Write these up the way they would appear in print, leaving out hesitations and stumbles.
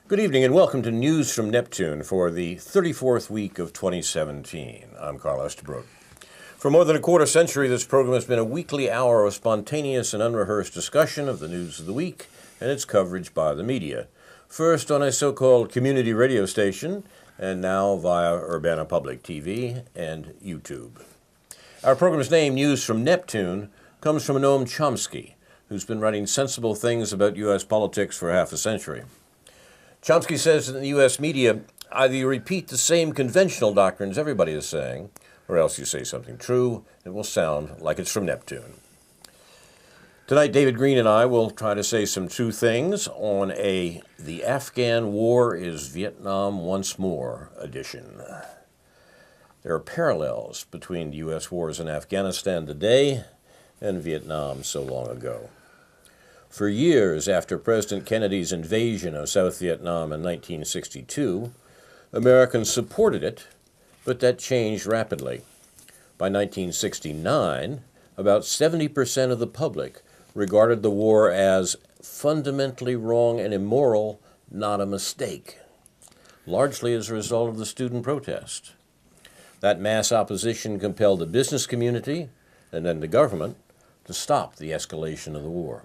Good evening and welcome to News from Neptune for the 34th week of 2017. I'm Carl Estabrook. For more than a quarter century, this program has been a weekly hour of spontaneous and unrehearsed discussion of the news of the week and its coverage by the media. First on a so-called community radio station, and now via Urbana Public TV and YouTube. Our program's name, News from Neptune, comes from Noam Chomsky, who's been writing sensible things about U.S. politics for half a century. Chomsky says that in the U.S. media, either you repeat the same conventional doctrines everybody is saying, or else you say something true. It will sound like it's from Neptune. Tonight, David Green and I will try to say some true things on The Afghan War is Vietnam Once More edition. There are parallels between the U.S. wars in Afghanistan today and Vietnam so long ago. For years after President Kennedy's invasion of South Vietnam in 1962, Americans supported it, but that changed rapidly. By 1969, about 70% of the public regarded the war as fundamentally wrong and immoral, not a mistake, largely as a result of the student protest. That mass opposition compelled the business community, and then the government, to stop the escalation of the war.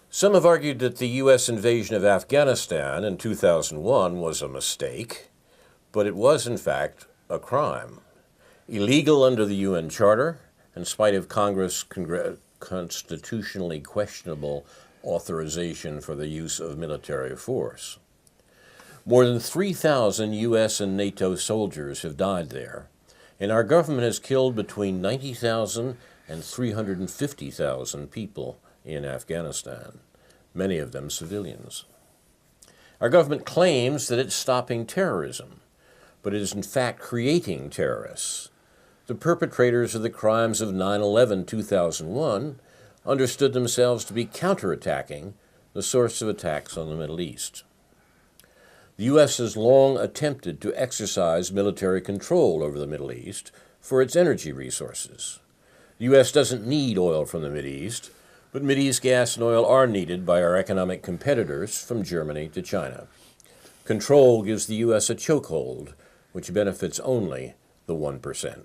Some have argued that the U.S. invasion of Afghanistan in 2001 was a mistake, but it was, in fact, a crime. Illegal under the UN Charter, in spite of Congress' constitutionally questionable authorization for the use of military force. More than 3,000 U.S. and NATO soldiers have died there, and our government has killed between 90,000 and 350,000 people in Afghanistan, many of them civilians. Our government claims that it's stopping terrorism, but it is in fact creating terrorists. The perpetrators of the crimes of 9/11 2001 understood themselves to be counterattacking the source of attacks on the Middle East. The U.S. has long attempted to exercise military control over the Middle East for its energy resources. The U.S. doesn't need oil from the Mideast, but Mideast gas and oil are needed by our economic competitors from Germany to China. Control gives the U.S. a chokehold, which benefits only the 1%.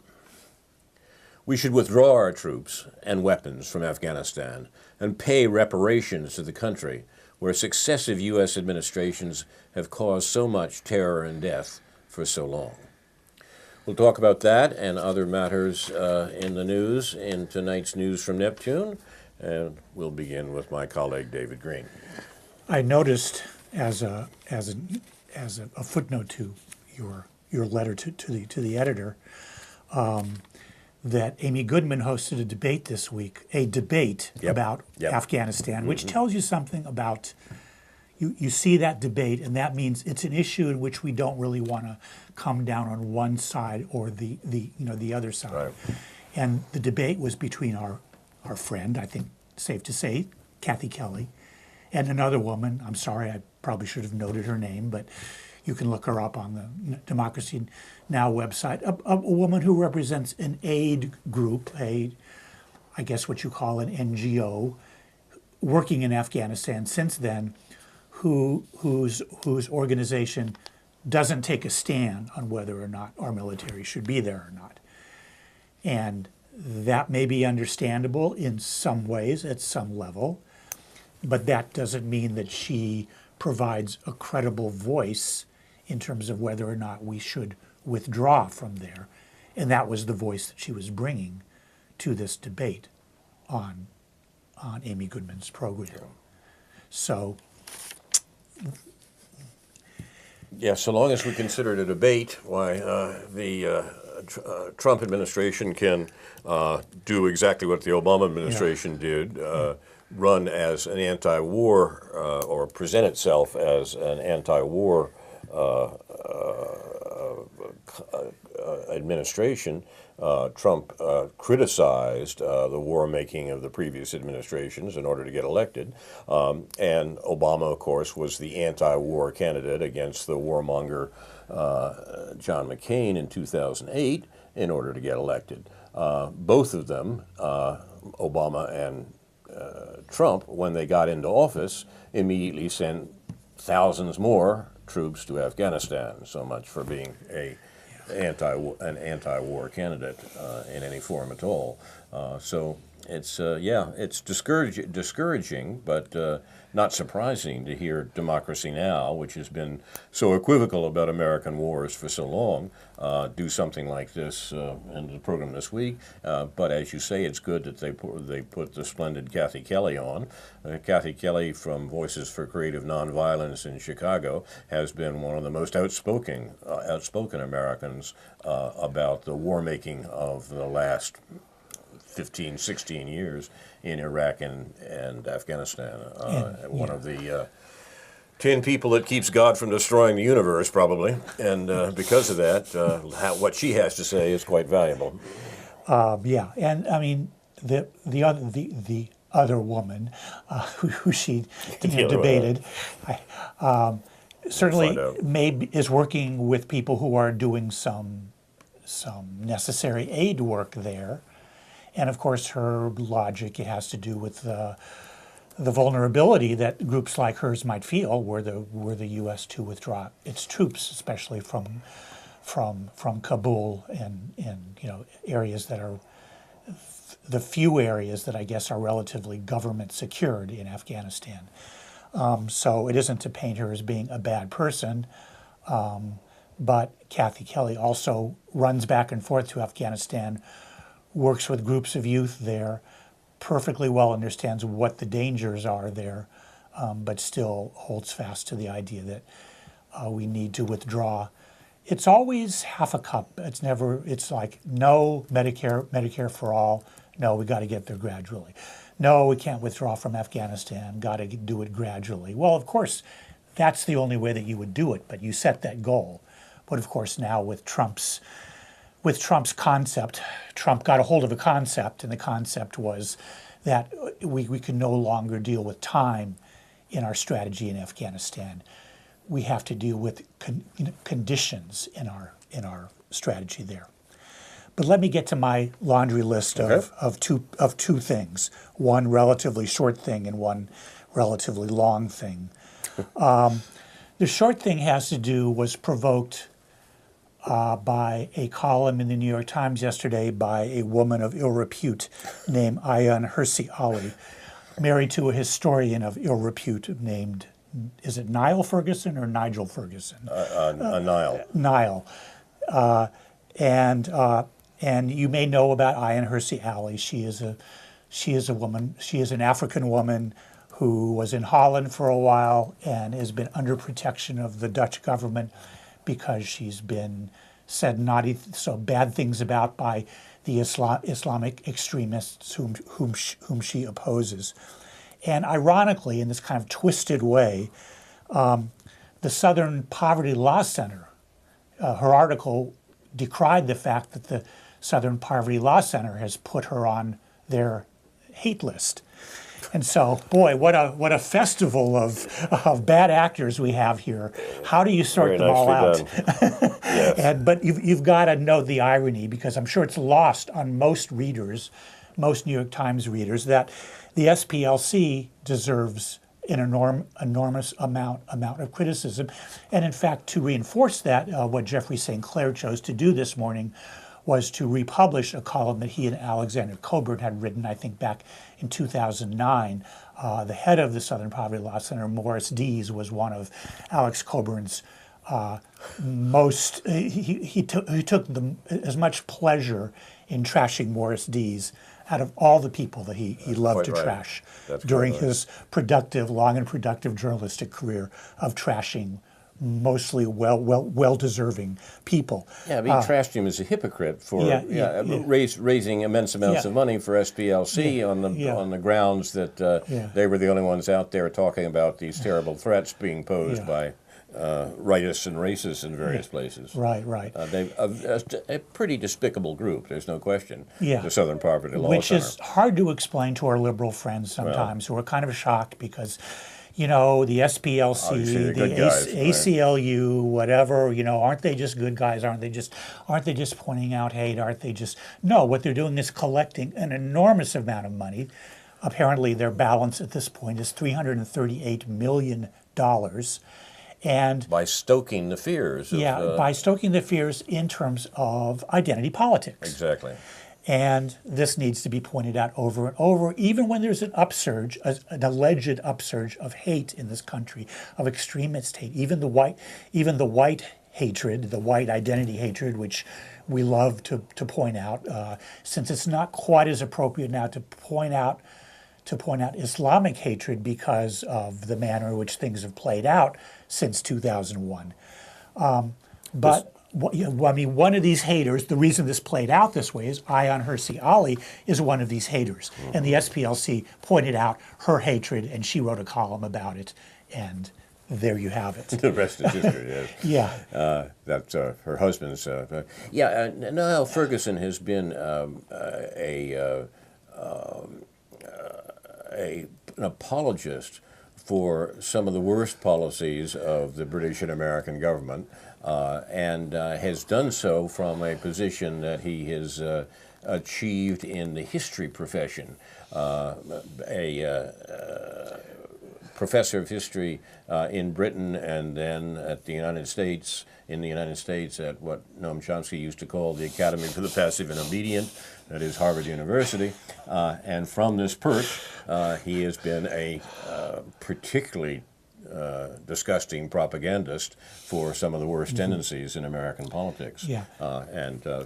We should withdraw our troops and weapons from Afghanistan and pay reparations to the country where successive U.S. administrations have caused so much terror and death for so long. We'll talk about that and other matters in the news in tonight's News from Neptune. And we'll begin with my colleague, David Green. I noticed as a footnote to your letter to the editor that Amy Goodman hosted a debate this week, about Afghanistan, which tells you something about you see that debate, and that means it's an issue in which we don't really want to come down on one side or the other side. Right. And the debate was between our friend, I think safe to say, Kathy Kelly, and another woman. I'm sorry, I probably should have noted her name, but you can look her up on the Democracy Now! Website. A woman who represents an aid group, I guess what you call an NGO, working in Afghanistan since then, whose organization doesn't take a stand on whether or not our military should be there or not. And that may be understandable in some ways at some level, but that doesn't mean that she provides a credible voice in terms of whether or not we should withdraw from there. And that was the voice that she was bringing to this debate on Amy Goodman's program. So, yeah, so long as we consider it a debate, why the Trump administration can do exactly what the Obama administration did, run as an anti-war or present itself as an anti-war administration. Trump criticized the war-making of the previous administrations in order to get elected. And Obama, of course, was the anti-war candidate against the warmonger John McCain in 2008 in order to get elected. Both of them, Obama and Trump, when they got into office, immediately sent thousands more troops to Afghanistan. So much for being an anti-war candidate in any form at all. So it's discouraging, but not surprising to hear Democracy Now!, which has been so equivocal about American wars for so long, do something like this in the program this week. But as you say, it's good that they put the splendid Kathy Kelly on. Kathy Kelly from Voices for Creative Nonviolence in Chicago has been one of the most outspoken Americans about the war making of the last 15, 16 years in Iraq and Afghanistan. One of the 10 people that keeps God from destroying the universe, probably. And because of that, what she has to say is quite valuable. And I mean, the other woman who she debated, certainly is working with people who are doing some necessary aid work there. And of course, her logic, it has to do with the vulnerability that groups like hers might feel were the U.S. to withdraw its troops, especially from Kabul and areas that are the few areas that I guess are relatively government secured in Afghanistan. So it isn't to paint her as being a bad person, but Kathy Kelly also runs back and forth to Afghanistan, works with groups of youth there, perfectly well understands what the dangers are there, but still holds fast to the idea that we need to withdraw. It's always half a cup. It's like, no, Medicare for all. No, we got to get there gradually. No, we can't withdraw from Afghanistan. Got to do it gradually. Well, of course, that's the only way that you would do it, but you set that goal. But of course, now with Trump's concept, Trump got a hold of a concept, and the concept was that we can no longer deal with time in our strategy in Afghanistan. We have to deal with conditions in our strategy there. But let me get to my laundry list of two things: one relatively short thing and one relatively long thing. The short thing was provoked by a column in the New York Times yesterday by a woman of ill repute named Ayaan Hirsi Ali, married to a historian of ill repute named, is it Niall Ferguson or Nigel Ferguson? Niall. Niall. And you may know about Ayaan Hirsi Ali. She is a woman. She is an African woman who was in Holland for a while and has been under protection of the Dutch government because she's been said naughty, so bad things about by the Islamic extremists whom she opposes. And ironically, in this kind of twisted way, the Southern Poverty Law Center, her article decried the fact that the Southern Poverty Law Center has put her on their hate list. And so, boy, what a festival of bad actors we have here. How do you sort them all out? Yes. But you've got to know the irony, because I'm sure it's lost on most readers, most New York Times readers, that the SPLC deserves an enormous amount of criticism. And in fact, to reinforce that, what Jeffrey St. Clair chose to do this morning was to republish a column that he and Alexander Coburn had written, I think, back in 2009. The head of the Southern Poverty Law Center, Morris Dees, was one of Alex Coburn's most. He took as much pleasure in trashing Morris Dees out of all the people that he loved to trash during his long and productive journalistic career of trashing mostly well-deserving people. Yeah, but he trashed him as a hypocrite for raising immense amounts of money for SPLC on the grounds that they were the only ones out there talking about these terrible threats being posed by rightists and racists in various places. Right. They're a pretty despicable group, there's no question, the Southern Poverty Law Center. Which is hard to explain to our liberal friends sometimes, who are kind of shocked because, the SPLC, the ACLU, whatever, aren't they just good guys? Aren't they just pointing out hate? No, what they're doing is collecting an enormous amount of money. Apparently their balance at this point is $338 million And By stoking the fears. by stoking the fears in terms of identity politics. Exactly. And this needs to be pointed out over and over, even when there's an upsurge, an alleged upsurge of hate in this country, of extremist hate, even the white hatred, the white identity hatred, which we love to point out, since it's not quite as appropriate now to point out Islamic hatred because of the manner in which things have played out since 2001. But I mean, one of these haters, the reason this played out this way is Ayaan Hirsi Ali is one of these haters. And the SPLC pointed out her hatred, and she wrote a column about it. And there you have it. The rest is history, yes. Yeah. That's her husband's. Niall Ferguson has been an apologist for some of the worst policies of the British and American government, and has done so from a position that he has achieved in the history profession. A professor of history in Britain, and then at the United States, at what Noam Chomsky used to call the Academy for the Passive and Obedient, that is Harvard University. And from this perch, he has been a particularly disgusting propagandist for some of the worst tendencies in American politics. Yeah.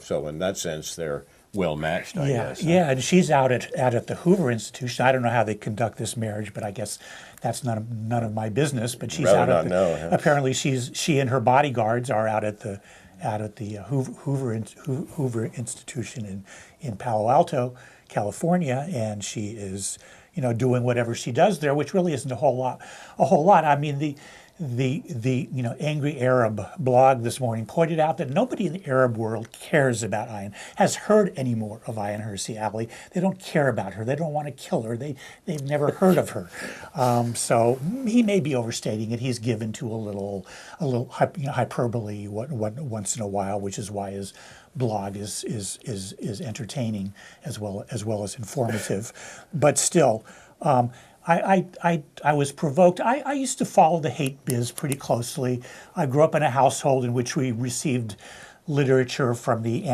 So in that sense, they're well matched, I guess. Yeah, and she's out at the Hoover Institution. I don't know how they conduct this marriage, but I guess that's none of my business. But she's out at apparently she and her bodyguards are out at the Hoover Institution in Palo Alto, California, and she is doing whatever she does there, which really isn't a whole lot. I mean, the Angry Arab blog this morning pointed out that nobody in the Arab world cares about Ayaan, has heard any more of Ayaan Hirsi Ali. They don't care about her. They don't want to kill her. They've never heard of her. So he may be overstating it. He's given to a little hyperbole once in a while, which is why his blog is entertaining as well as informative. But still. I was provoked. I used to follow the hate biz pretty closely. I grew up in a household in which we received literature from the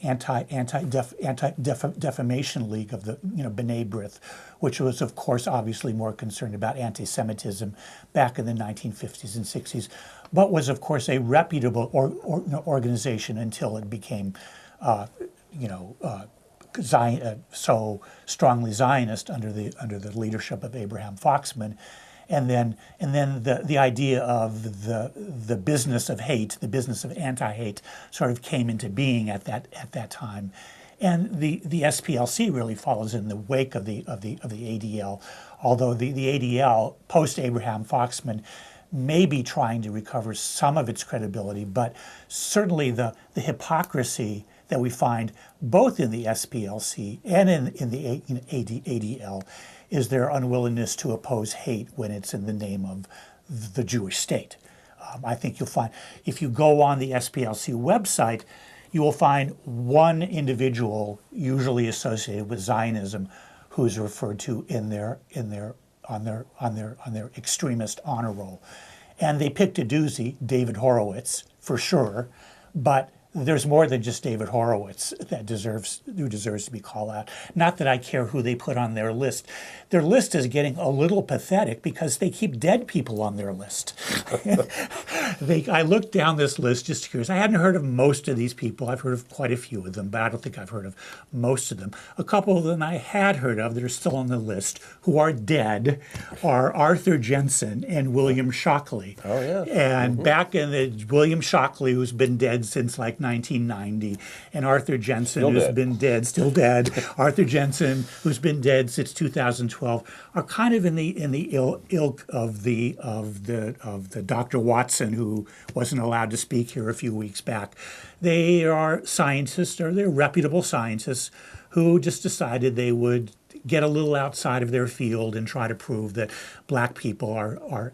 Anti-Defamation League of the B'nai B'rith, which was, of course, obviously more concerned about anti-Semitism back in the 1950s and 60s, but was, of course, a reputable organization until it became, so strongly Zionist under the leadership of Abraham Foxman, and then the idea of the business of hate, the business of anti-hate, sort of came into being at that time, and the SPLC really follows in the wake of the ADL, although the ADL post Abraham Foxman may be trying to recover some of its credibility, but certainly the hypocrisy that we find both in the SPLC and in the ADL is their unwillingness to oppose hate when it's in the name of the Jewish state. I think you'll find, if you go on the SPLC website, you will find one individual usually associated with Zionism who's referred to on their extremist honor roll. And they picked a doozy, David Horowitz, for sure, but there's more than just David Horowitz who deserves to be called out. Not that I care who they put on their list. Their list is getting a little pathetic because they keep dead people on their list. I looked down this list just curious. I hadn't heard of most of these people. I've heard of quite a few of them, but I don't think I've heard of most of them. A couple of them I had heard of that are still on the list who are dead are Arthur Jensen and William Shockley. Oh, yeah. And back in the William Shockley, who's been dead since like 1990, and Arthur Jensen, still dead. Arthur Jensen, who's been dead since 2012, are kind of in the ilk of the Dr. Watson, who wasn't allowed to speak here a few weeks back. They are scientists, or they're reputable scientists, who just decided they would get a little outside of their field and try to prove that black people are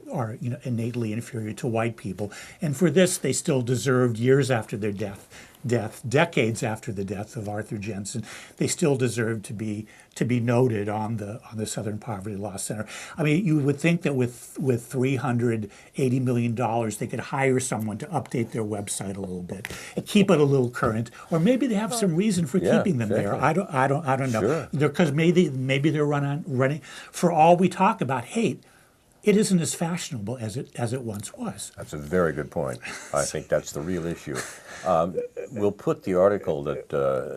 innately inferior to white people. And for this, they still deserved, years after their death, death, decades after the death of Arthur Jensen, they still deserve to be noted on the Southern Poverty Law Center. I mean, you would think that with $380 million, they could hire someone to update their website a little bit and keep it a little current, or maybe they have some reason for keeping them there. I don't know. Sure. Because maybe they're running. For all we talk about hate, it isn't as fashionable as it once was. That's a very good point. I think that's the real issue. We'll put the article that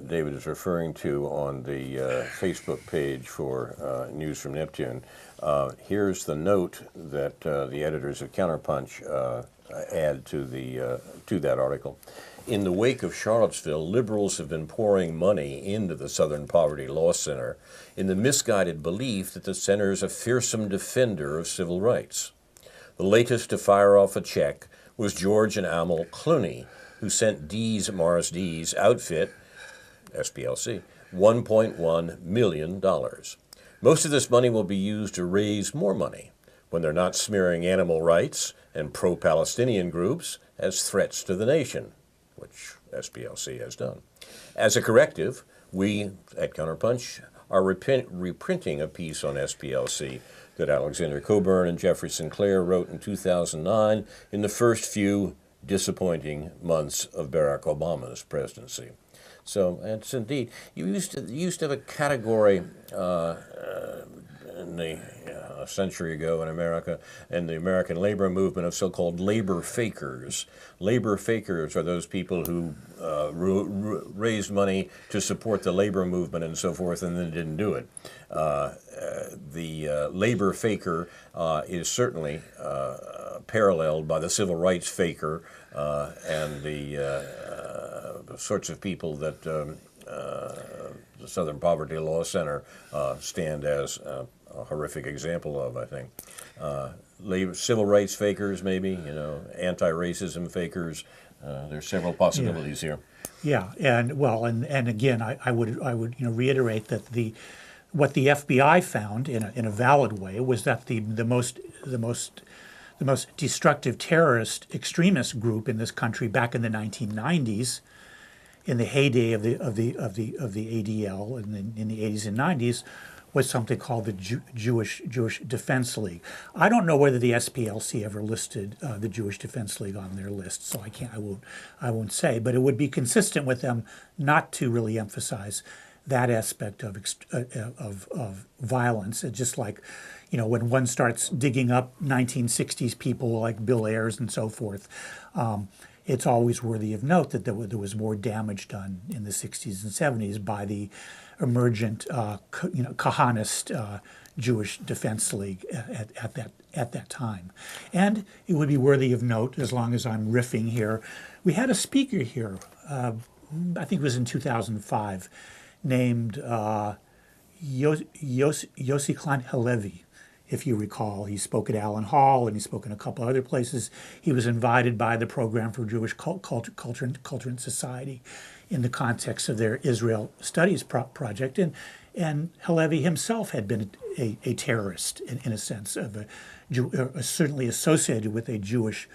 David is referring to on the Facebook page for News from Neptune. Here's the note that the editors of Counterpunch add to that article. In the wake of Charlottesville, liberals have been pouring money into the Southern Poverty Law Center in the misguided belief that the center is a fearsome defender of civil rights. The latest to fire off a check was George and Amal Clooney, who sent Morris D's outfit, SPLC, $1.1 million. Most of this money will be used to raise more money when they're not smearing animal rights and pro-Palestinian groups as threats to the nation, which SPLC has done. As a corrective, we at Counterpunch are reprinting a piece on SPLC that Alexander Coburn and Jeffrey Sinclair wrote in 2009 in the first few disappointing months of Barack Obama's presidency. So it's indeed, you used to have a category a century ago in America, in the American labor movement, of so-called labor fakers. Labor fakers are those people who raised money to support the labor movement and so forth, and then didn't do it. The labor faker is certainly paralleled by the civil rights faker and the sorts of people that the Southern Poverty Law Center stand as a horrific example of, I think. Civil rights fakers, maybe, anti-racism fakers. There's several possibilities here. Yeah, and again, I would reiterate that what the FBI found in a valid way was that the most destructive terrorist extremist group in this country back in the 1990s, in the heyday of the ADL in the 80s and 90s, was something called the Jewish Defense League. I don't know whether the SPLC ever listed the Jewish Defense League on their list, so I won't say. But it would be consistent with them not to really emphasize that aspect of violence. It's just like, when one starts digging up 1960s people like Bill Ayers and so forth, it's always worthy of note that there was more damage done in the 60s and 70s by the emergent, Kahanist Jewish Defense League at that time. And it would be worthy of note, as long as I'm riffing here, we had a speaker here, I think it was in 2005, named Yossi Klein Halevi. If you recall, he spoke at Allen Hall and he spoke in a couple other places. He was invited by the Program for Jewish Culture and Society in the context of their Israel Studies project. And Halevi himself had been a terrorist in a sense, certainly associated with Jewish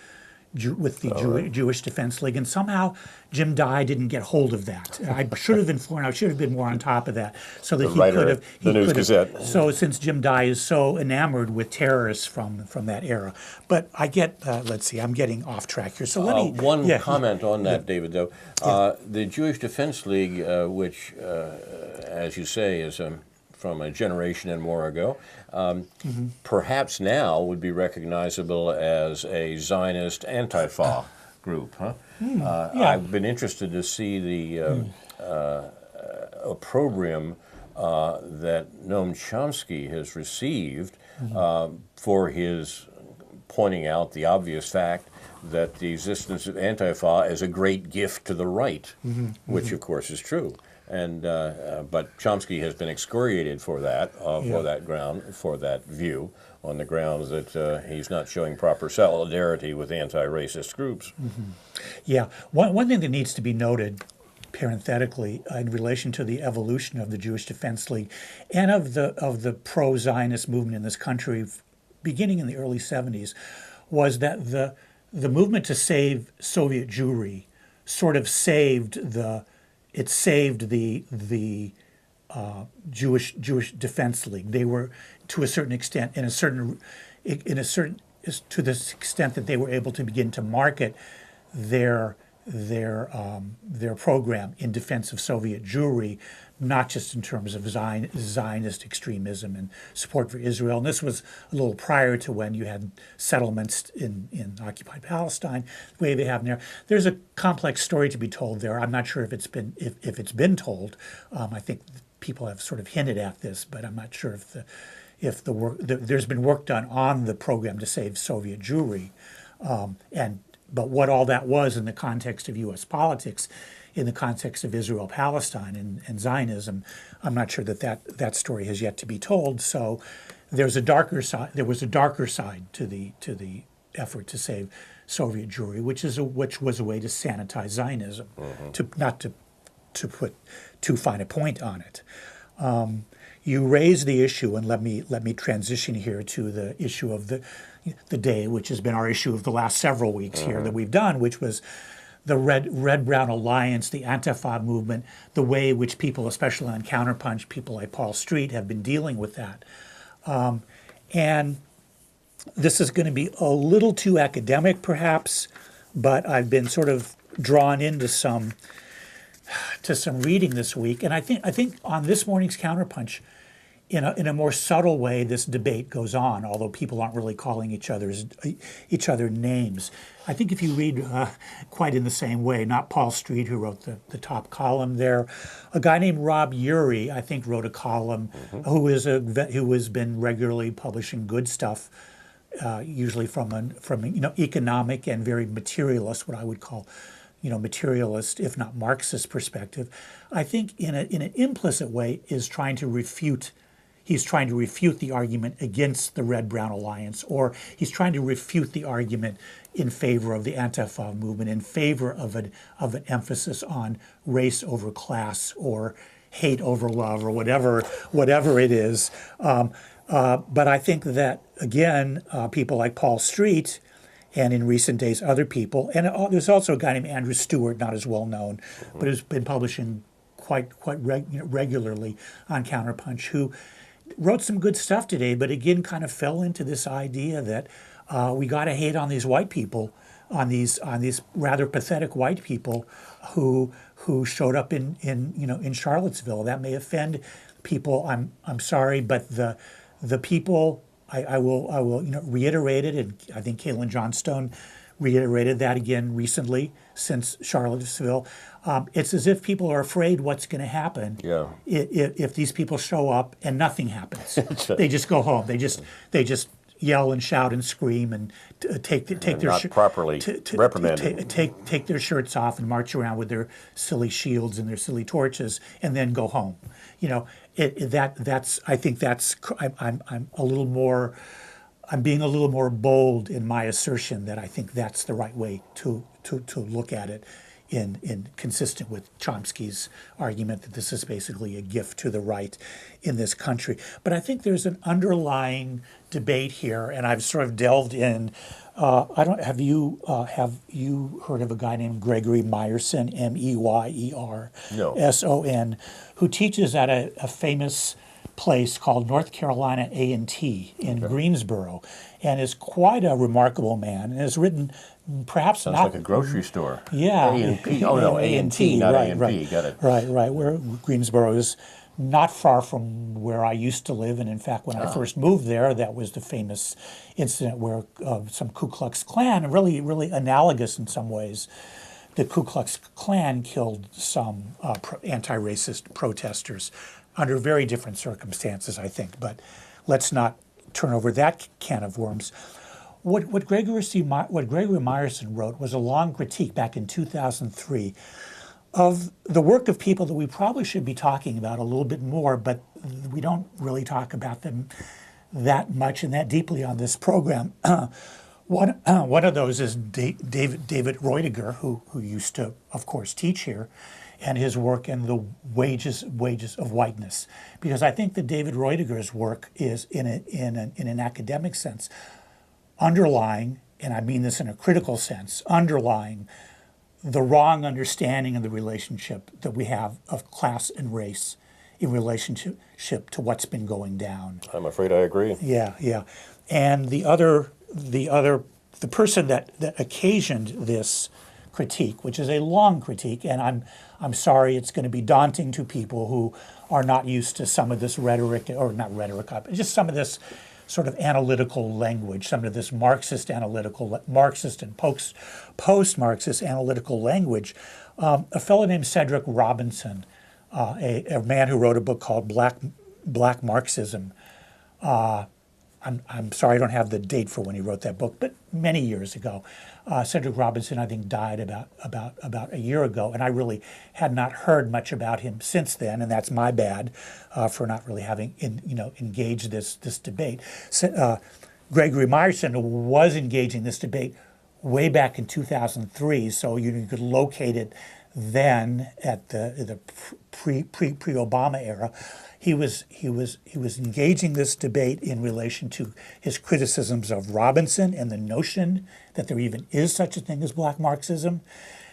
Defense League, and somehow Jim Dye didn't get hold of that. I should have informed. I should have been more on top of that, so that he could have. The News Gazette. So since Jim Dye is so enamored with terrorists from that era, but I get. Let's see, I'm getting off track here. So let me. One comment on that, David. Though the Jewish Defense League, which, as you say, is from a generation and more ago, perhaps now would be recognizable as a Zionist Antifa group, huh? I've been interested to see the opprobrium that Noam Chomsky has received for his pointing out the obvious fact that the existence of Antifa is a great gift to the right, which of course is true. And but Chomsky has been excoriated for that, for that view, on the grounds that he's not showing proper solidarity with anti-racist groups. Yeah, one thing that needs to be noted, parenthetically, in relation to the evolution of the Jewish Defense League and of the pro-Zionist movement in this country, beginning in the early 70s, was that the movement to save Soviet Jewry sort of saved the Jewish Defense League. They were, to a certain extent, to this extent that they were able to begin to market their program in defense of Soviet Jewry, not just in terms of Zionist extremism and support for Israel. And this was a little prior to when you had settlements in occupied Palestine, the way they have there. There's a complex story to be told there. I'm not sure if it's been told. I think people have sort of hinted at this, but I'm not sure if there's been work done on the program to save Soviet Jewry, but what all that was in the context of U.S. politics, in the context of Israel-Palestine and Zionism, I'm not sure that story has yet to be told. So there's a darker side. There was a darker side to the effort to save Soviet Jewry, which was a way to sanitize Zionism, not to put too fine a point on it. You raised the issue, and let me transition here to the issue of the day, which has been our issue of the last several weeks here that we've done, which was the Red-Brown Alliance, the Antifa movement, the way in which people, especially on Counterpunch, people like Paul Street, have been dealing with that. And this is going to be a little too academic, perhaps, but I've been sort of drawn into some reading this week, and I think on this morning's Counterpunch, in a more subtle way, this debate goes on, although people aren't really calling each other names. I think if you read quite in the same way, not Paul Street, who wrote the top column there, a guy named Rob Urey, I think, wrote a column, who has been regularly publishing good stuff, usually from economic and very materialist, what I would call materialist, if not Marxist perspective. I think in an implicit way he's trying to refute the argument against the Red-Brown Alliance, or he's trying to refute the argument in favor of the Antifa movement, in favor of an emphasis on race over class or hate over love or whatever it is. But I think that, again, people like Paul Street, and in recent days other people, and there's also a guy named Andrew Stewart, not as well known, but who's been publishing quite regularly on Counterpunch, who wrote some good stuff today, but again kind of fell into this idea that we got to hate on these white people, on these rather pathetic white people who showed up in Charlottesville. That may offend people. I'm sorry, but the people. I will reiterate it, and I think Caitlin Johnstone reiterated that again recently since Charlottesville. It's as if people are afraid what's going to happen if these people show up and nothing happens. They just go home. They just yell and shout and scream and take their properly reprimanded. Take their shirts off and march around with their silly shields and their silly torches and then go home. I think that's I'm being a little more bold in my assertion that I think that's the right way to look at it, in consistent with Chomsky's argument that this is basically a gift to the right in this country. But I think there's an underlying debate here, and I've sort of delved in. Have you heard of a guy named Gregory Meyerson, Meyerson, who teaches at a famous place called North Carolina A&T in Greensboro, and is quite a remarkable man, and has written perhaps Sounds not like a grocery store. Yeah, A&P. Oh no, A&T, not A&P. Right. Got it. Right. Where Greensboro is not far from where I used to live, and in fact, when I first moved there, that was the famous incident where some Ku Klux Klan, really analogous in some ways. The Ku Klux Klan killed some anti-racist protesters under very different circumstances, I think. But let's not turn over that can of worms. What Gregory Meyerson wrote was a long critique back in 2003 of the work of people that we probably should be talking about a little bit more, but we don't really talk about them that much and that deeply on this program. One of those is David Reutiger, who used to, of course, teach here, and his work in the wages of whiteness. Because I think that David Reutiger's work is, in an academic sense, underlying, and I mean this in a critical sense, underlying the wrong understanding of the relationship that we have of class and race in relationship to what's been going down. I'm afraid I agree. Yeah, yeah. And the person that occasioned this critique, which is a long critique, and I'm sorry, it's going to be daunting to people who are not used to some of this rhetoric, or not rhetoric, but just some of this sort of analytical language, some of this Marxist and post-Marxist analytical language. A fellow named Cedric Robinson, a man who wrote a book called Black Marxism. I'm sorry I don't have the date for when he wrote that book, but many years ago. Cedric Robinson, I think, died about a year ago, and I really had not heard much about him since then, and that's my bad for not really having engaged this debate. Gregory Myerson was engaging this debate way back in 2003, so you could locate it then at the pre-Obama era. He was engaging this debate in relation to his criticisms of Robinson and the notion that there even is such a thing as black Marxism.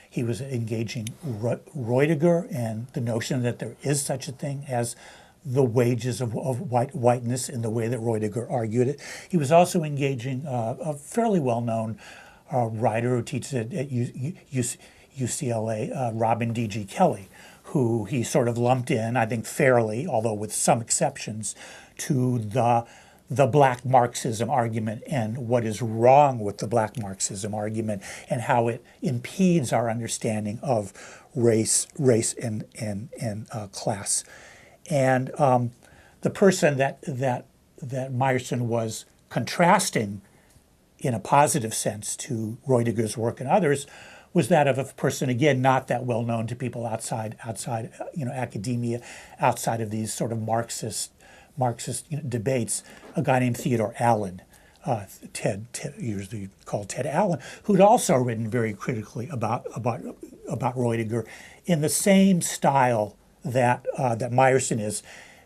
He was engaging Roediger and the notion that there is such a thing as the wages of whiteness in the way that Roediger argued it. He was also engaging a fairly well-known writer who teaches at UCLA, Robin D.G. Kelley, who he sort of lumped in, I think fairly, although with some exceptions, to the black Marxism argument and what is wrong with the black Marxism argument and how it impedes our understanding of race and class. And the person that Myerson was contrasting in a positive sense to Roediger's work and others was that of a person, again, not that well known to people outside academia, outside of these sort of Marxist debates, a guy named Theodore Allen, Ted usually called Ted Allen, who'd also written very critically about Roediger in the same style that Myerson is,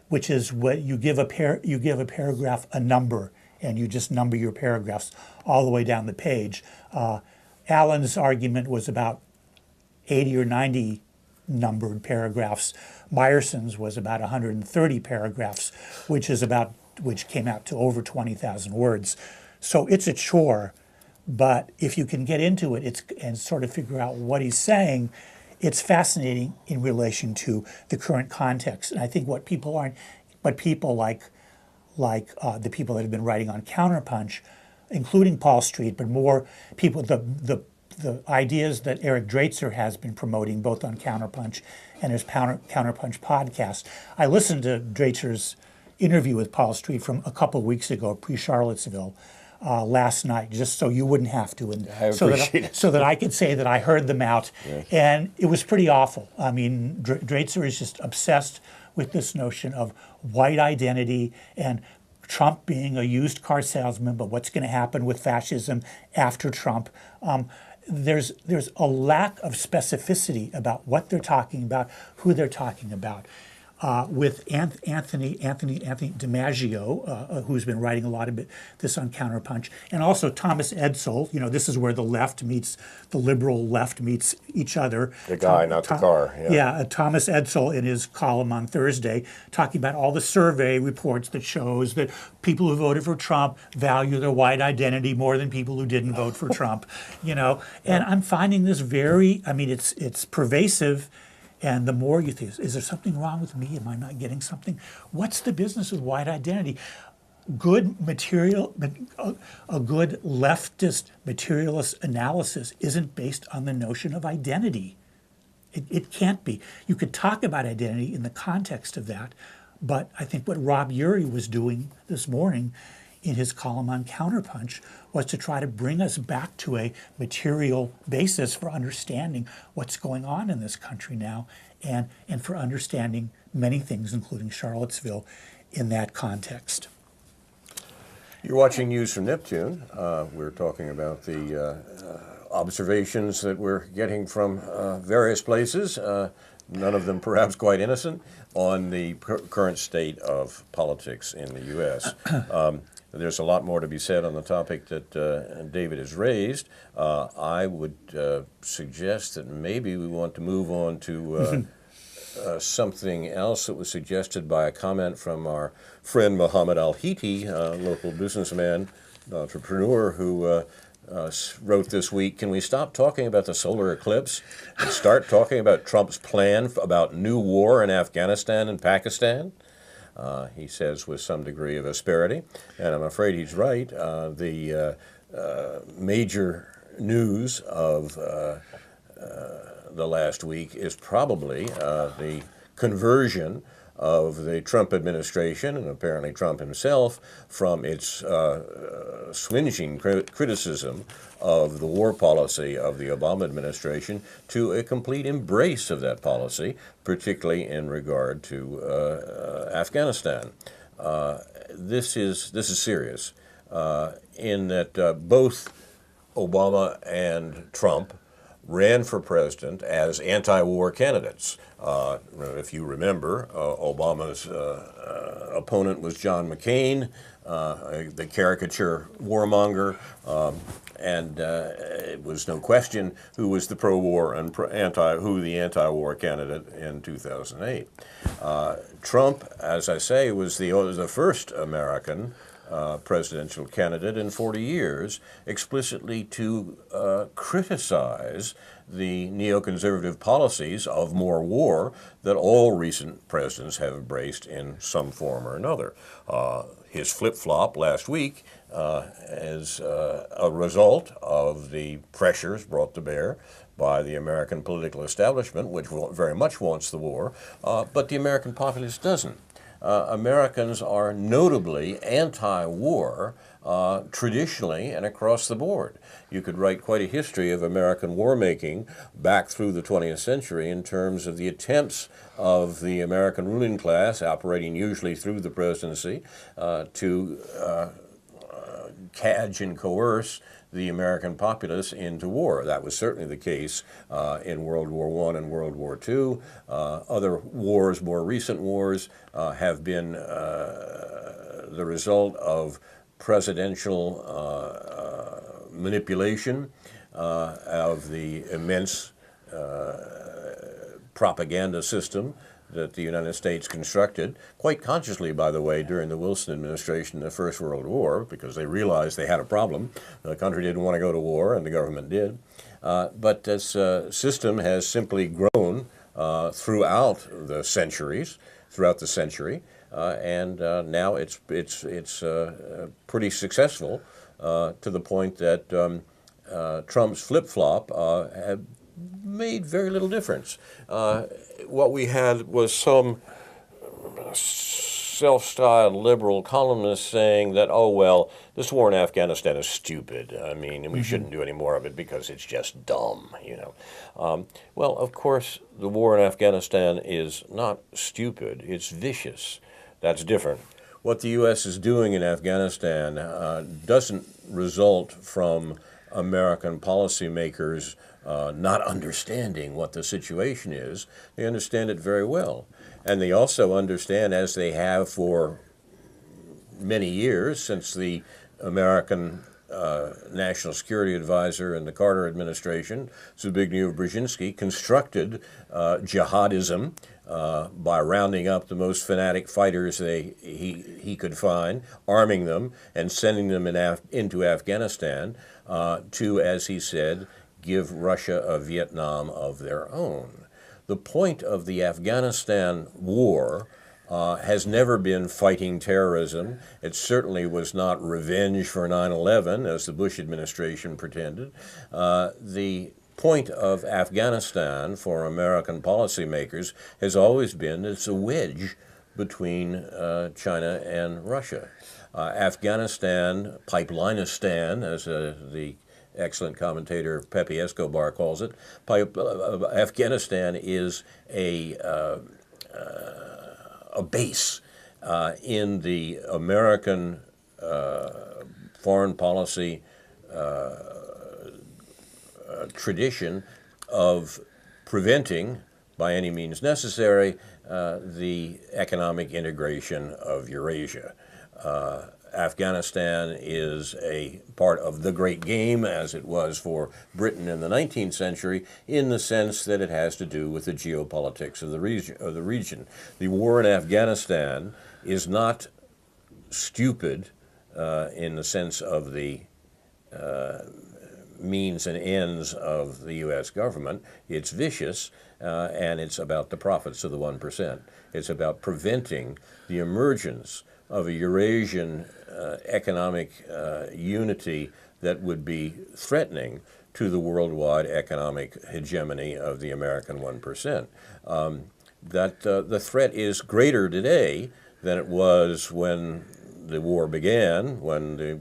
which is what you give a paragraph a number, and you just number your paragraphs all the way down the page. Allen's argument was about 80 or 90 numbered paragraphs. Myerson's was about 130 paragraphs, which came out to over 20,000 words. So it's a chore, but if you can get into it and sort of figure out what he's saying, it's fascinating in relation to the current context. And I think what people like the people that have been writing on Counterpunch, including Paul Street, but more people, the ideas that Eric Draitser has been promoting both on Counterpunch and his Counterpunch podcast. I listened to Draitser's interview with Paul Street from a couple of weeks ago, pre-Charlottesville, last night, just so you wouldn't have to, and so that I could say that I heard them out. Yes. And it was pretty awful. I mean, Draitser is just obsessed with this notion of white identity and Trump being a used car salesman, but what's going to happen with fascism after Trump? There's a lack of specificity about what they're talking about, who they're talking about. With Anthony DiMaggio, who's been writing a lot of this on Counterpunch, and also Thomas Edsall. This is where the left meets the liberal left meets each other. The guy, not the car. Yeah, Thomas Edsall in his column on Thursday talking about all the survey reports that shows that people who voted for Trump value their white identity more than people who didn't vote for Trump. And I'm finding this it's pervasive. And the more you think, is there something wrong with me? Am I not getting something? What's the business with white identity? A good leftist materialist analysis isn't based on the notion of identity. It can't be. You could talk about identity in the context of that, but I think what Rob Urey was doing this morning in his column on Counterpunch was to try to bring us back to a material basis for understanding what's going on in this country now and for understanding many things, including Charlottesville, in that context. You're watching News from Neptune. We're talking about the observations that we're getting from various places, none of them perhaps quite innocent, on the current state of politics in the U.S. there's a lot more to be said on the topic that David has raised. I would suggest that maybe we want to move on to something else that was suggested by a comment from our friend Mohammed Al-Hiti, local businessman, entrepreneur, who wrote this week, can we stop talking about the solar eclipse and start talking about Trump's plan about new war in Afghanistan and Pakistan? He says with some degree of asperity, and I'm afraid he's right. The major news of the last week is probably the conversion of the Trump administration, and apparently Trump himself, from its swingeing criticism of the war policy of the Obama administration to a complete embrace of that policy, particularly in regard to Afghanistan. This is serious in that both Obama and Trump ran for president as anti-war candidates. If you remember, Obama's opponent was John McCain, the caricature warmonger, and it was no question who was the pro-war and who the anti-war candidate in 2008. Trump, as I say, was the first American presidential candidate in 40 years explicitly to criticize the neoconservative policies of more war that all recent presidents have embraced in some form or another. His flip-flop last week is a result of the pressures brought to bear by the American political establishment, which very much wants the war, but the American populace doesn't. Americans are notably anti-war traditionally and across the board. You could write quite a history of American war-making back through the 20th century in terms of the attempts of the American ruling class, operating usually through the presidency, to cadge and coerce the American populace into war. That was certainly the case in World War I and World War II. Other wars, more recent wars, have been the result of presidential manipulation of the immense propaganda system that the United States constructed, quite consciously, by the way, during the Wilson administration in the First World War, because they realized they had a problem. The country didn't want to go to war, and the government did. But this system has simply grown throughout the century, and now it's pretty successful to the point that Trump's flip-flop have made very little difference. What we had was some self-styled liberal columnist saying that, oh, well, this war in Afghanistan is stupid. I mean, we shouldn't do any more of it because it's just dumb, you know. Well, of course, the war in Afghanistan is not stupid. It's vicious. That's different. What the U.S. is doing in Afghanistan doesn't result from American policymakers not understanding what the situation is. They understand it very well. And they also understand, as they have for many years, since the American National Security Advisor in the Carter administration, Zbigniew Brzezinski, constructed jihadism by rounding up the most fanatic fighters he could find, arming them, and sending them into Afghanistan to, as he said, give Russia a Vietnam of their own. The point of the Afghanistan war has never been fighting terrorism. It certainly was not revenge for 9/11, as the Bush administration pretended. The point of Afghanistan for American policymakers has always been it's a wedge between China and Russia. Afghanistan, Pipelineistan, as the excellent commentator Pepe Escobar calls it, Afghanistan is a base in the American foreign policy tradition of preventing, by any means necessary, the economic integration of Eurasia. Afghanistan is a part of the great game, as it was for Britain in the 19th century, in the sense that it has to do with the geopolitics of the region. The war in Afghanistan is not stupid in the sense of the means and ends of the U.S. government. It's vicious, and it's about the profits of the 1%. It's about preventing the emergence of a Eurasian economic unity that would be threatening to the worldwide economic hegemony of the American 1%. The threat is greater today than it was when the war began, when the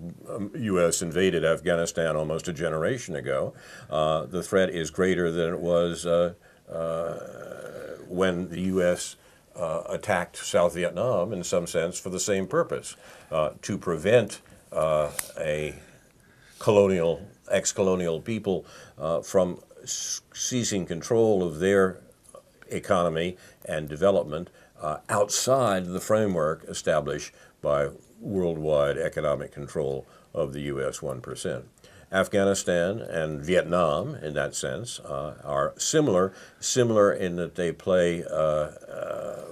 U.S. invaded Afghanistan almost a generation ago. The threat is greater than it was when the U.S. Attacked South Vietnam, in some sense, for the same purpose, to prevent a ex-colonial people from seizing control of their economy and development outside the framework established by worldwide economic control of the U.S. 1%. Afghanistan and Vietnam, in that sense, are similar in that they play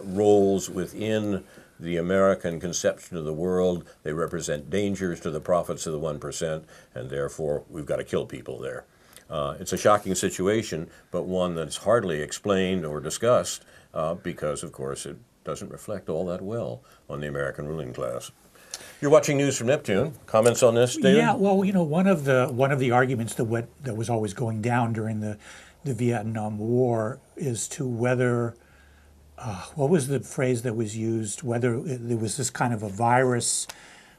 roles within the American conception of the world. They represent dangers to the profits of the 1%, and therefore we've got to kill people there. It's a shocking situation, but one that's hardly explained or discussed because, of course, it doesn't reflect all that well on the American ruling class. You're watching News from Neptune. Comments on this, David? Yeah, well, one of the arguments that was always going down during the Vietnam War is to whether what was the phrase that was used? Whether there was this kind of a virus,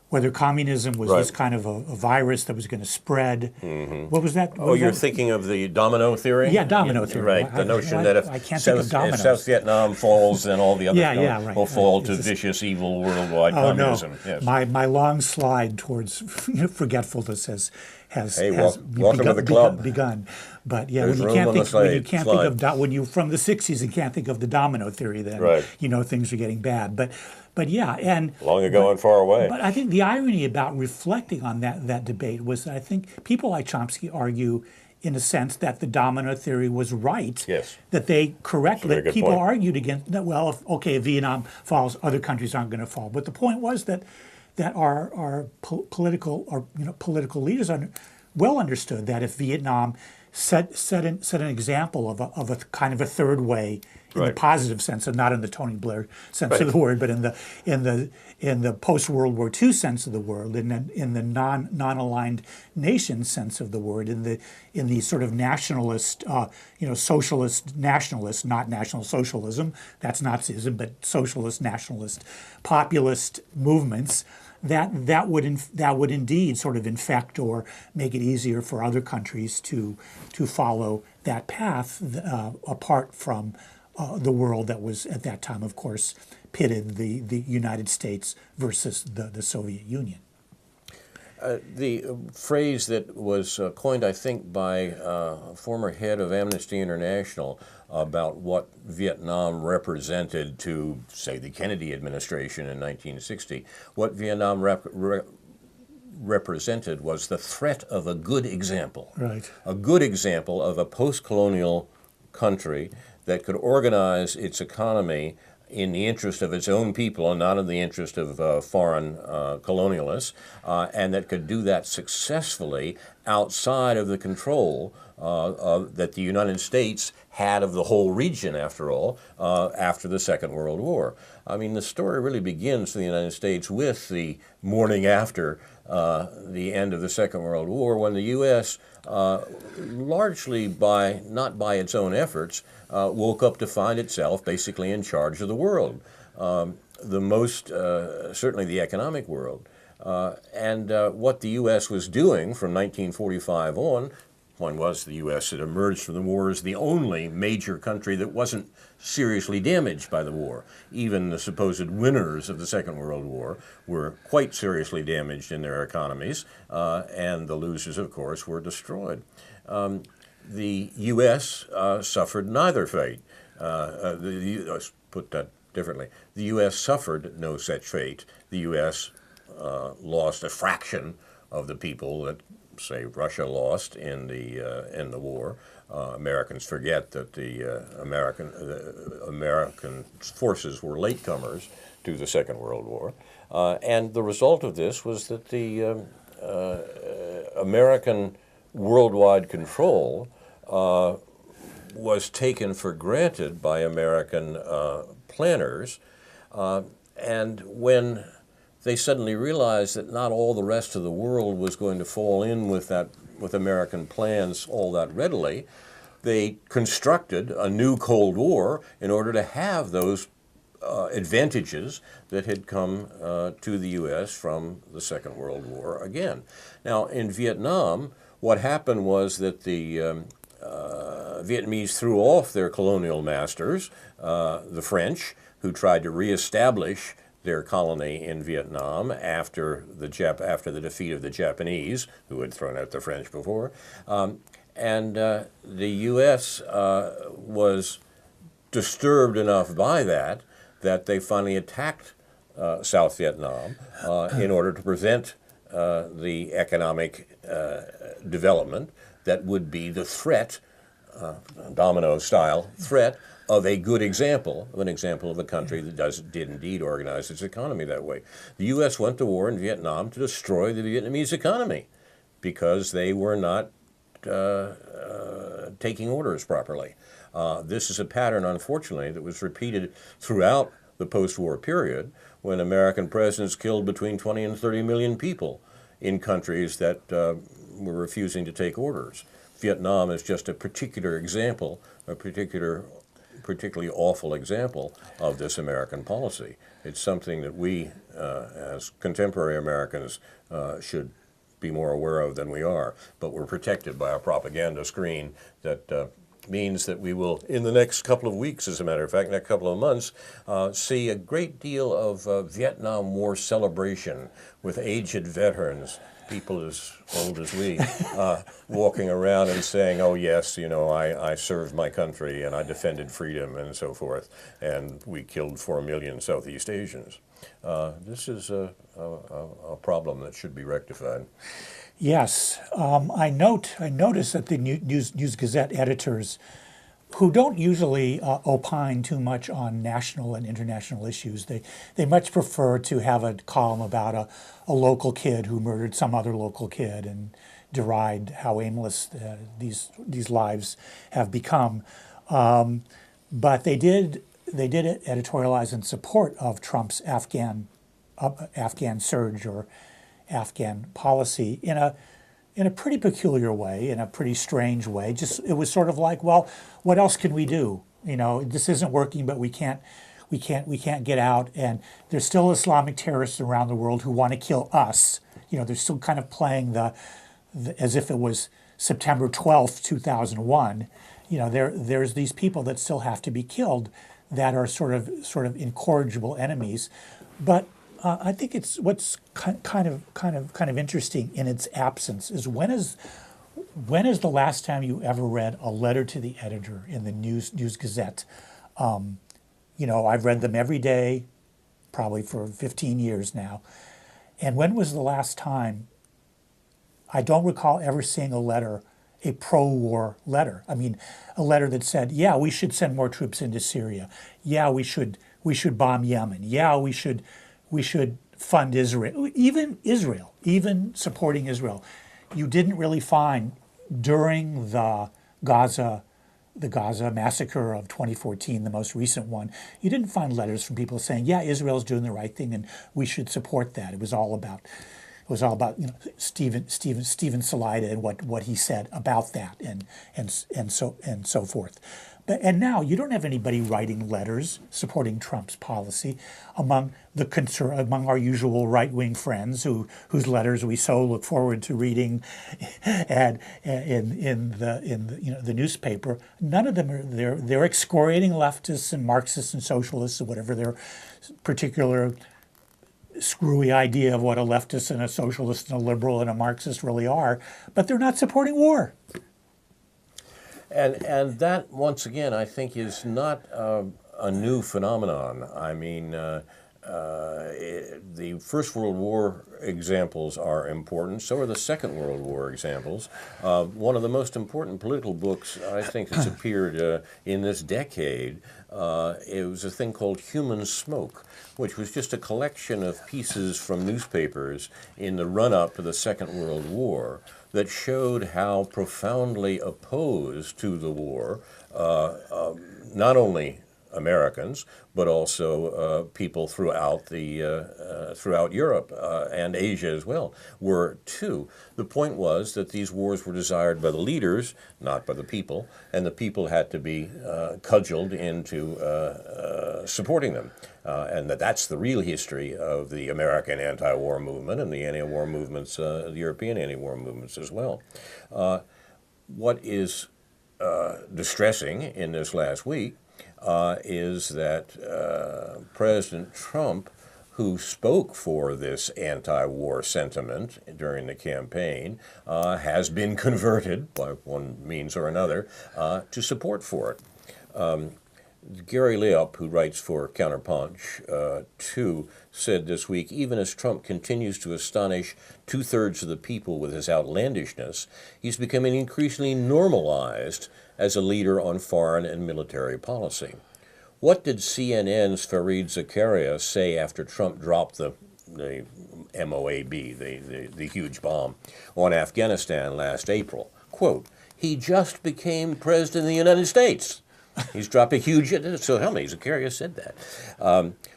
whether communism was this kind of a virus that was going to spread. Mm-hmm. What was that? You're thinking of the domino theory? Yeah, domino theory. Right, the notion that if South Vietnam falls, then all the others will fall to vicious, evil, worldwide communism. No. Yes. My long slide towards forgetfulness has welcome to the club. begun. But yeah, when you're from the 60s and can't think of the domino theory, then things are getting bad. But yeah, and long ago and far away. But I think the irony about reflecting on that debate was that I think people like Chomsky argue, in a sense, that the domino theory was right. Yes. That they correctly. That people point. argued against that. Well, if Vietnam falls, other countries aren't going to fall. But the point was that our political leaders well understood that if Vietnam set an example of a kind of a third way in the positive sense, and not in the Tony Blair sense of the word, but in the post World War II sense of the word, in the non-aligned nation sense of the word, in the sort of nationalist, socialist nationalist, not national socialism, that's Nazism, but socialist nationalist populist movements. That would indeed sort of infect or make it easier for other countries to follow that path apart from the world that was at that time, of course, pitted the United States versus the Soviet Union. The phrase that was coined, I think, by a former head of Amnesty International about what Vietnam represented to, say, the Kennedy administration in 1960, what Vietnam represented was the threat of a good example. Right. A good example of a post-colonial country that could organize its economy in the interest of its own people and not in the interest of foreign colonialists, and that could do that successfully outside of the control that the United States had of the whole region, after all, after the Second World War. I mean, the story really begins for the United States with the morning after the end of the Second World War, when the U.S., largely not by its own efforts, woke up to find itself basically in charge of the world, certainly the economic world. And what the U.S. was doing from 1945 on, point was the U.S. had emerged from the war as the only major country that wasn't seriously damaged by the war. Even the supposed winners of the Second World War were quite seriously damaged in their economies, and the losers, of course, were destroyed. The U.S. suffered neither fate. Let's put that differently. The U.S. suffered no such fate. The U.S. lost a fraction of the people that, say, Russia lost in the war. Americans forget that the American forces were latecomers to the Second World War, and the result of this was that the American worldwide control was taken for granted by American planners, and when they suddenly realized that not all the rest of the world was going to fall in with American plans all that readily, they constructed a new Cold War in order to have those advantages that had come to the U.S. from the Second World War again. Now, in Vietnam, what happened was that the Vietnamese threw off their colonial masters, the French, who tried to reestablish their colony in Vietnam after the defeat of the Japanese, who had thrown out the French before. And the U.S. Was disturbed enough by that they finally attacked South Vietnam in order to prevent the economic development that would be the threat, domino-style threat, of a good example, of a country that did indeed organize its economy that way. The U.S. went to war in Vietnam to destroy the Vietnamese economy because they were not taking orders properly. This is a pattern, unfortunately, that was repeated throughout the post-war period when American presidents killed between 20 and 30 million people in countries that were refusing to take orders. Vietnam is just a particular example, a particularly awful example of this American policy. It's something that we, as contemporary Americans, should be more aware of than we are, but we're protected by a propaganda screen that means that we will, in the next couple of weeks, as a matter of fact, next couple of months, see a great deal of Vietnam War celebration with aged veterans, people as old as we, walking around and saying, oh yes, I served my country and I defended freedom and so forth, and we killed 4 million Southeast Asians. This is a problem that should be rectified. Yes, I notice that the News Gazette editors, who don't usually opine too much on national and international issues, they much prefer to have a column about a local kid who murdered some other local kid and deride how aimless these lives have become. But they did editorialize in support of Trump's Afghan surge or Afghan policy in a pretty peculiar way, in a pretty strange way. Just it was sort of like, well, what else can we do? This isn't working, but we can't get out. And there's still Islamic terrorists around the world who want to kill us. They're still kind of playing the as if it was September 12th, 2001. There's these people that still have to be killed that are sort of incorrigible enemies. But I think it's what's kind of interesting in its absence is when is the last time you ever read a letter to the editor in the News Gazette? I've read them every day, probably for 15 years now. And when was the last time? I don't recall ever seeing a pro-war letter. I mean, a letter that said, yeah, we should send more troops into Syria. Yeah, we should bomb Yemen. Yeah, we should fund Israel, even supporting Israel. You didn't really find during the Gaza massacre of 2014, the most recent one, you didn't find letters from people saying, yeah, Israel's doing the right thing and we should support that. It was all about Stephen Salida and what he said about that and so forth. And now you don't have anybody writing letters supporting Trump's policy among our usual right-wing friends whose letters we so look forward to reading and in the newspaper. None of them are they're excoriating leftists and Marxists and socialists or whatever their particular screwy idea of what a leftist and a socialist and a liberal and a Marxist really are, but they're not supporting war. And that, once again, I think is not a new phenomenon. I mean, the First World War examples are important. So are the Second World War examples. One of the most important political books I think that's appeared in this decade, it was a thing called Human Smoke, which was just a collection of pieces from newspapers in the run-up to the Second World War that showed how profoundly opposed to the war not only Americans, but also people throughout throughout Europe and Asia as well were too. The point was that these wars were desired by the leaders, not by the people, and the people had to be cudgeled into supporting them. And that's the real history of the American anti-war movement and the anti-war movements, the European anti-war movements as well. What is distressing in this last week is that President Trump, who spoke for this anti-war sentiment during the campaign, has been converted, by one means or another, to support for it. Gary Leop, who writes for Counterpunch, too, said this week, even as Trump continues to astonish two-thirds of the people with his outlandishness, he's becoming increasingly normalized as a leader on foreign and military policy. What did CNN's Fareed Zakaria say after Trump dropped the MOAB, the huge bomb, on Afghanistan last April? Quote, he just became president of the United States. He's dropped a huge, so tell me, Zakaria said that.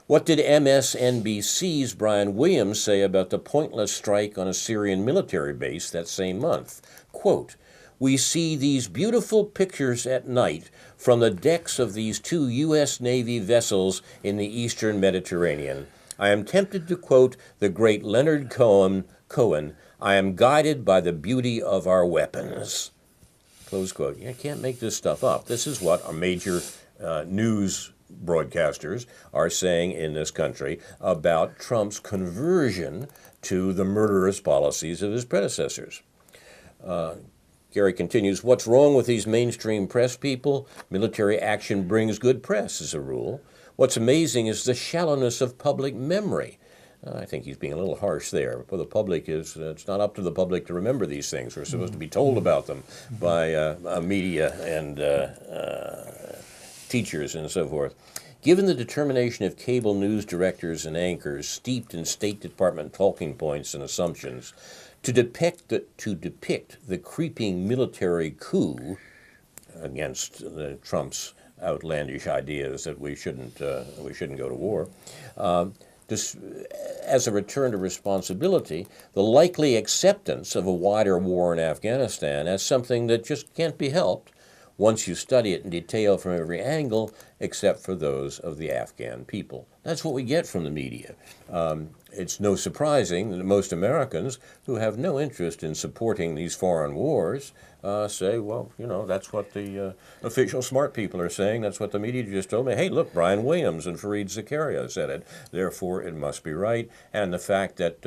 What did MSNBC's Brian Williams say about the pointless strike on a Syrian military base that same month? Quote, we see these beautiful pictures at night from the decks of these two U.S. Navy vessels in the eastern Mediterranean. I am tempted to quote the great Leonard Cohen, I am guided by the beauty of our weapons. Close quote. You can't make this stuff up. This is what our major news broadcasters are saying in this country about Trump's conversion to the murderous policies of his predecessors. Gary continues, what's wrong with these mainstream press people? Military action brings good press, as a rule. What's amazing is the shallowness of public memory. I think he's being a little harsh there. But the public is, it's not up to the public to remember these things. We're supposed to be told about them by media and teachers and so forth. Given the determination of cable news directors and anchors steeped in State Department talking points and assumptions, to depict the creeping military coup against Trump's outlandish ideas that we shouldn't go to war, just as a return to responsibility, the likely acceptance of a wider war in Afghanistan as something that just can't be helped once you study it in detail from every angle, except for those of the Afghan people. That's what we get from the media. It's no surprising that most Americans who have no interest in supporting these foreign wars say, well, you know, that's what the official smart people are saying. That's what the media just told me. Hey, look, Brian Williams and Fareed Zakaria said it. Therefore, it must be right. And the fact that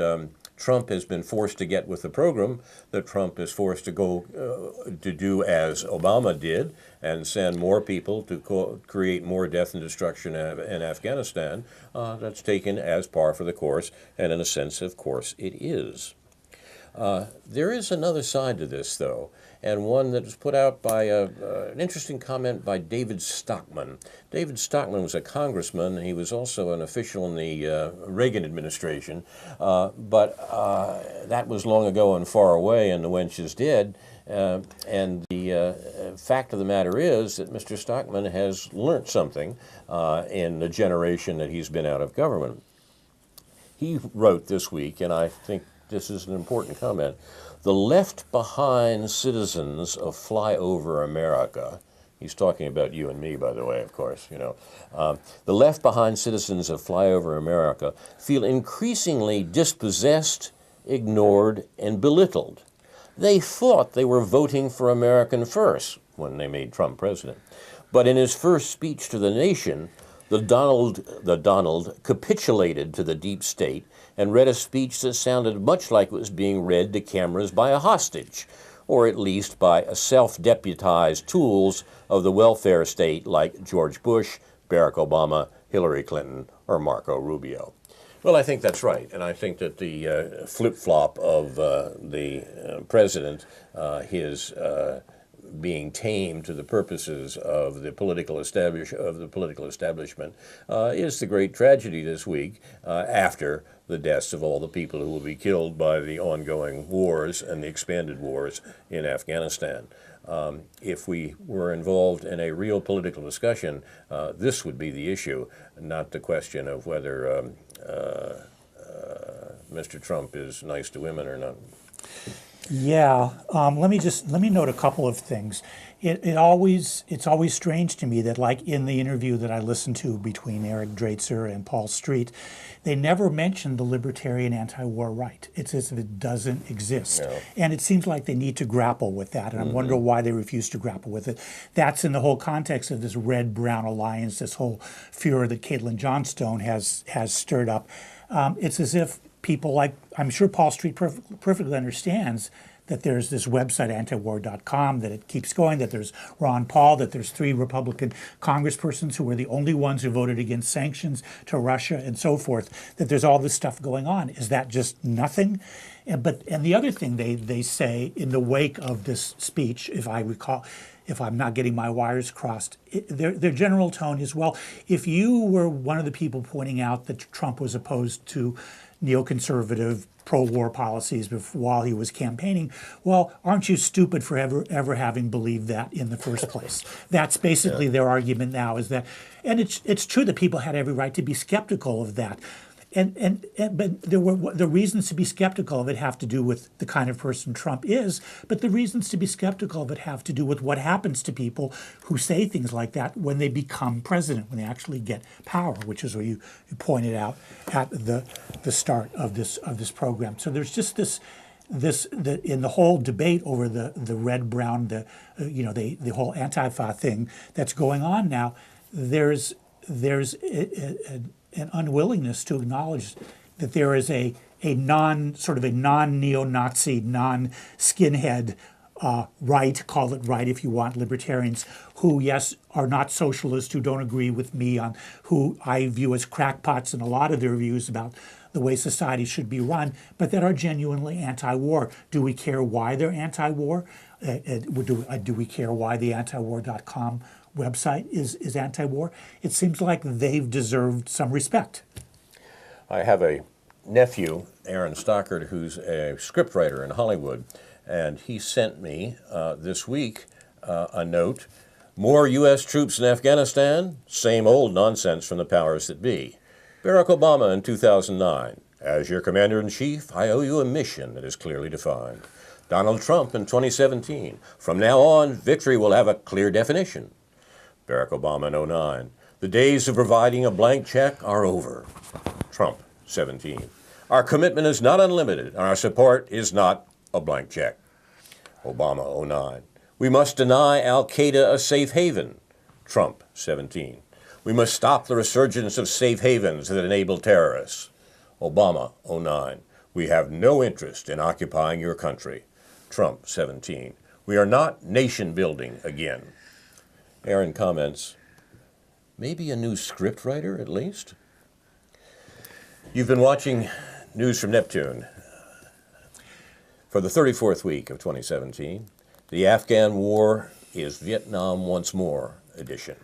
Trump has been forced to get with the program, that Trump is forced to go to do as Obama did and send more people to create more death and destruction in Afghanistan, that's taken as par for the course, and in a sense, of course, it is. There is another side to this, though, and one that was put out by an interesting comment by David Stockman. David Stockman was a congressman. He was also an official in the Reagan administration, but that was long ago and far away, and the wench is dead. And the fact of the matter is that Mr. Stockman has learned something in the generation that he's been out of government. He wrote this week, and I think this is an important comment, the left-behind citizens of flyover America, he's talking about you and me, by the way, of course, you know, the left-behind citizens of flyover America feel increasingly dispossessed, ignored, and belittled. They thought they were voting for American first when they made Trump president. But in his first speech to the nation, the Donald capitulated to the deep state and read a speech that sounded much like it was being read to cameras by a hostage, or at least by self-deputized tools of the welfare state like George Bush, Barack Obama, Hillary Clinton or Marco Rubio. Well, I think that's right, and I think that the flip-flop of the president, his being tame to the purposes of the political establishment, is the great tragedy this week after the deaths of all the people who will be killed by the ongoing wars and the expanded wars in Afghanistan. If we were involved in a real political discussion, this would be the issue, not the question of whether Mr. Trump is nice to women or not. Yeah, let me note a couple of things. It's always strange to me that, like in the interview that I listened to between Eric Draitser and Paul Street, they never mentioned the libertarian anti-war right. It's as if it doesn't exist. No. And it seems like they need to grapple with that, and I wonder why they refuse to grapple with it. That's in the whole context of this red-brown alliance, this whole furor that Caitlin Johnstone has stirred up. It's as if people like, I'm sure Paul Street perfectly understands that there's this website, antiwar.com, that it keeps going, that there's Ron Paul, that there's 3 Republican congresspersons who were the only ones who voted against sanctions to Russia and so forth, that there's all this stuff going on. Is that just nothing? And the other thing they say in the wake of this speech, if I recall, if I'm not getting my wires crossed, their general tone is, well, if you were one of the people pointing out that Trump was opposed to neoconservative pro-war policies while he was campaigning, well, aren't you stupid for ever having believed that in the first place? That's basically their argument now, is that, and it's true that people had every right to be skeptical of that. But the reasons to be skeptical of it have to do with the kind of person Trump is, but the reasons to be skeptical of it have to do with what happens to people who say things like that when they become president, when they actually get power, which is what you pointed out at the start of this program. So there's just this in the whole debate over the red brown, the whole Antifa thing that's going on now. There's an unwillingness to acknowledge that there is a non-neo-Nazi, non-skinhead right, call it right if you want, libertarians who, yes, are not socialists, who don't agree with me on who I view as crackpots in a lot of their views about the way society should be run, but that are genuinely anti-war. Do we care why they're anti-war? Do we care why the antiwar.com website is anti-war? It seems like they've deserved some respect. I have a nephew, Aaron Stockard, who's a scriptwriter in Hollywood, and he sent me this week a note. More U.S. troops in Afghanistan? Same old nonsense from the powers that be. Barack Obama in 2009. As your commander-in-chief, I owe you a mission that is clearly defined. Donald Trump in 2017. From now on, victory will have a clear definition. Barack Obama in 2009. The days of providing a blank check are over. Trump, 17. Our commitment is not unlimited, and our support is not a blank check. Obama, 2009. We must deny Al-Qaeda a safe haven. Trump, 17. We must stop the resurgence of safe havens that enable terrorists. Obama, 2009. We have no interest in occupying your country. Trump, 17. We are not nation building again. Aaron comments, maybe a new scriptwriter at least? You've been watching News from Neptune. For the 34th week of 2017, the Afghan War is Vietnam Once More edition.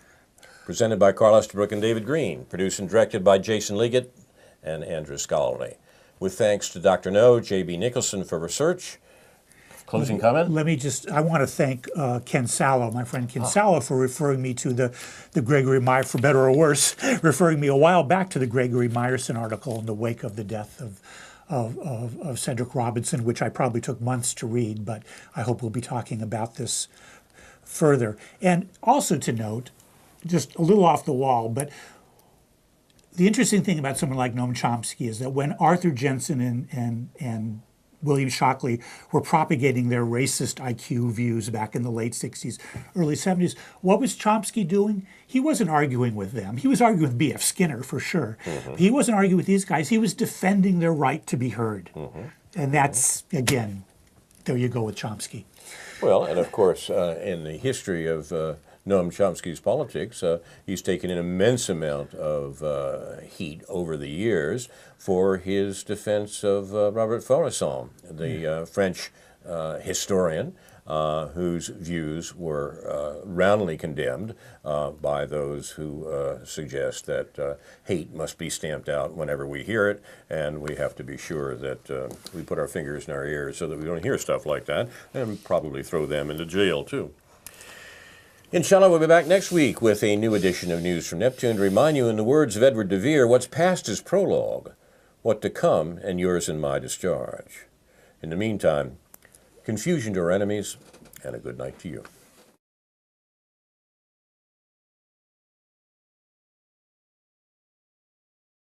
Presented by Carl Estabrook and David Green, produced and directed by Jason Liggett and Andrew Scholarly. With thanks to Dr. No, J.B. Nicholson for research. Closing comment? I want to thank Ken Sallow, my friend Ken Sallow, for referring me to the Gregory Meyer, for better or worse, referring me a while back to the Gregory Meyerson article in the wake of the death of Cedric Robinson, which I probably took months to read, but I hope we'll be talking about this further. And also to note, just a little off the wall, but the interesting thing about someone like Noam Chomsky is that when Arthur Jensen and William Shockley were propagating their racist IQ views back in the late 60s, early 70s, what was Chomsky doing? He wasn't arguing with them. He was arguing with B.F. Skinner, for sure. Mm-hmm. He wasn't arguing with these guys. He was defending their right to be heard. Mm-hmm. And that's, again, there you go with Chomsky. Well, and of course, in the history of Noam Chomsky's politics. He's taken an immense amount of heat over the years for his defense of Robert Faurisson, the French historian, whose views were roundly condemned by those who suggest that hate must be stamped out whenever we hear it, and we have to be sure that we put our fingers in our ears so that we don't hear stuff like that, and probably throw them into jail too. Inshallah, we'll be back next week with a new edition of News from Neptune to remind you, in the words of Edward de Vere, what's past is prologue, what to come and yours and my discharge. In the meantime, confusion to our enemies, and a good night to you.